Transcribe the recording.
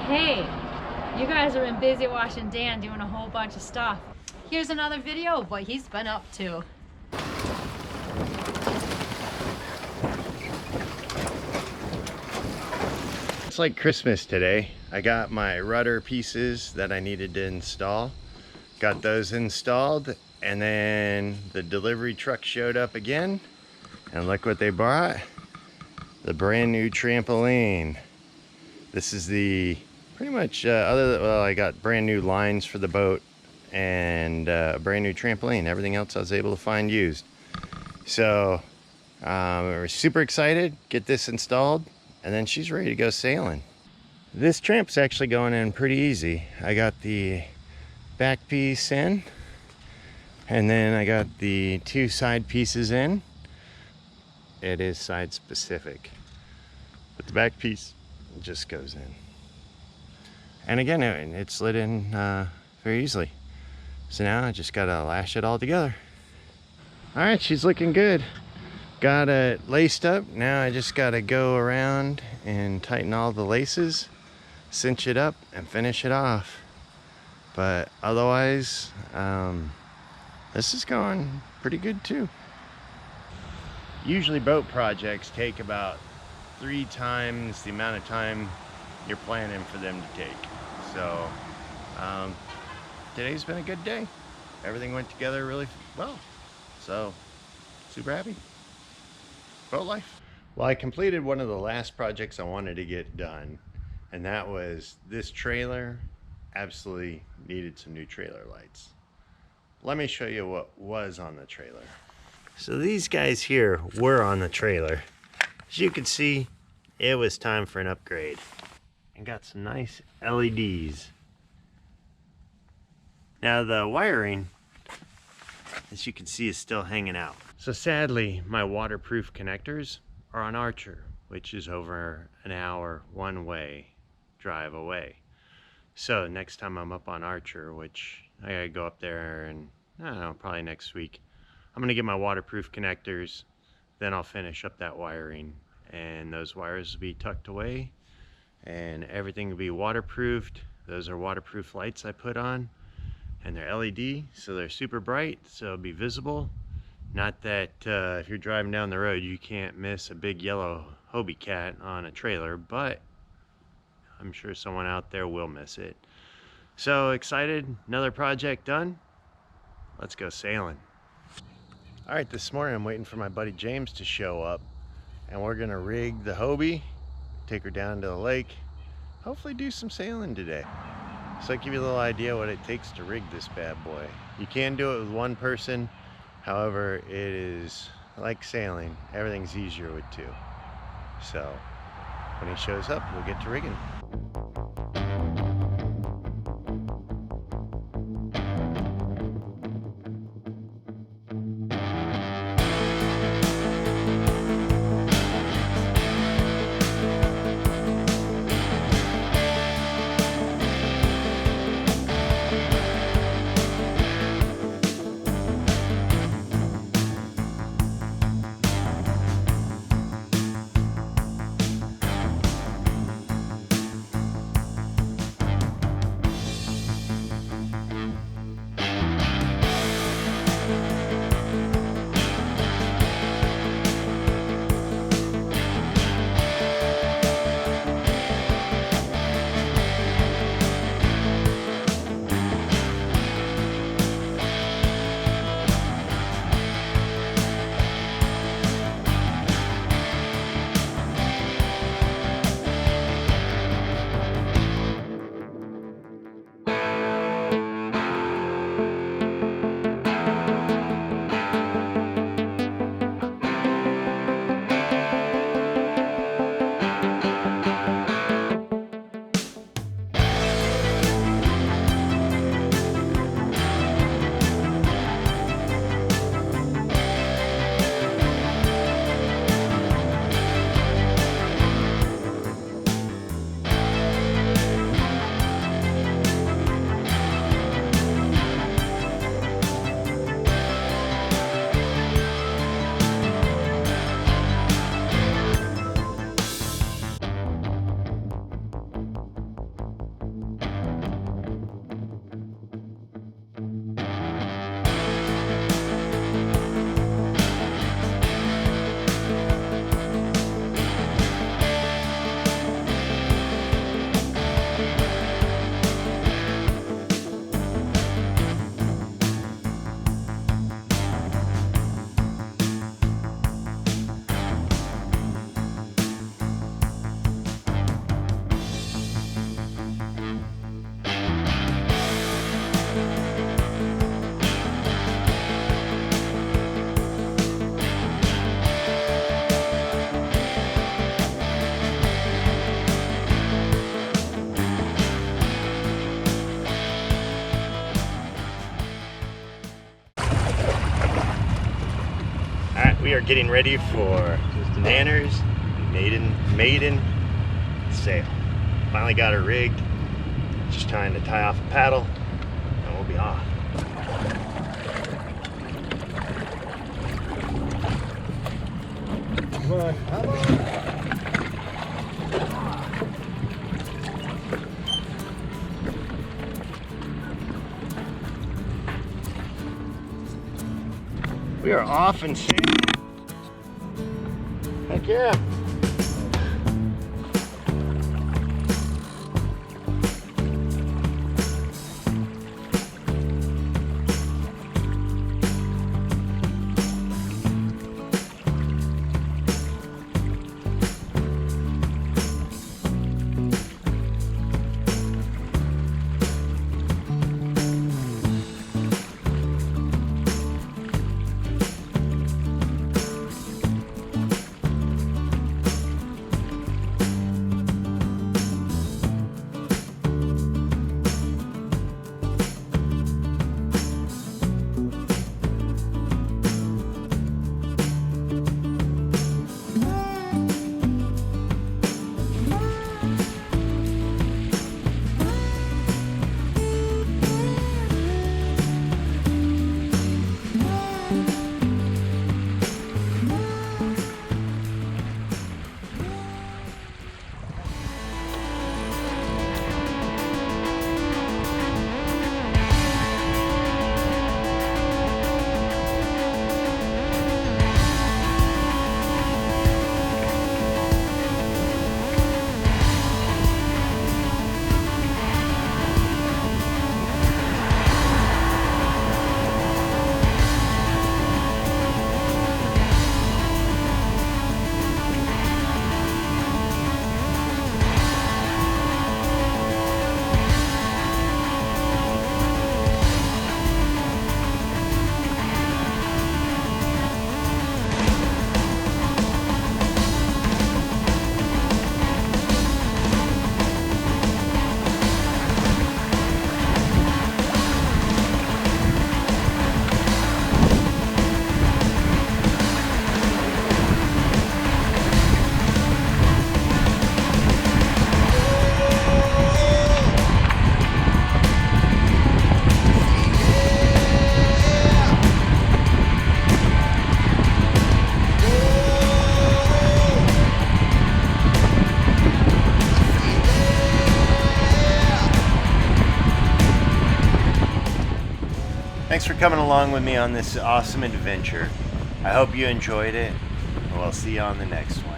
Hey, you guys have been busy watching Dan doing a whole bunch of stuff. Here's another video of what he's been up to. It's like Christmas today. I got my rudder pieces that I needed to install. Got those installed, and then the delivery truck showed up again. And look what they brought. The brand new trampoline. This is the pretty much I got brand new lines for the boat and a brand new trampoline. Everything else I was able to find used. So we're super excited, get this installed, and then she's ready to go sailing. This tramp's actually going in pretty easy. I got the back piece in, and then I got the two side pieces in. It is side specific, but the back piece just goes in. And again, it slid in very easily. So now I just gotta lash it all together. All right, she's looking good. Got it laced up. Now I just gotta go around and tighten all the laces, cinch it up, and finish it off. But otherwise, this is going pretty good too. Usually boat projects take about 3 times the amount of time you're planning for them to take. So today's been a good day. Everything went together really well. So super happy. Boat life. Well, I completed one of the last projects I wanted to get done, and that was this trailer. Absolutely needed some new trailer lights. Let me show you what was on the trailer. So these guys here were on the trailer. As you can see, it was time for an upgrade. And got some nice LEDs. Now the wiring, as you can see, is still hanging out. So sadly, my waterproof connectors are on Archer, which is over an hour one-way drive away. So next time I'm up on Archer, which I gotta go up there and I don't know, probably next week, I'm gonna get my waterproof connectors, then I'll finish up that wiring, and those wires will be tucked away and everything will be waterproofed. Those are waterproof lights I put on, and they're LED, so they're super bright, so it'll be visible. Not that if you're driving down the road you can't miss a big yellow Hobie Cat on a trailer, but I'm sure someone out there will miss it. So excited, another project done. Let's go sailing. All right, this morning I'm waiting for my buddy James to show up, and we're gonna rig the Hobie, take her down to the lake, hopefully do some sailing today. So I give you a little idea what it takes to rig this bad boy. You can do it with one person, however, it is like sailing, everything's easier with 2. So when he shows up, we'll get to rigging. we are getting ready for Nanner's maiden sail. Finally got her rigged. Just trying to tie off a paddle, and we'll be off. Come on, come on. We are off and sailing. Heck yeah. Thanks for coming along with me on this awesome adventure. I hope you enjoyed it, and we'll see you on the next one.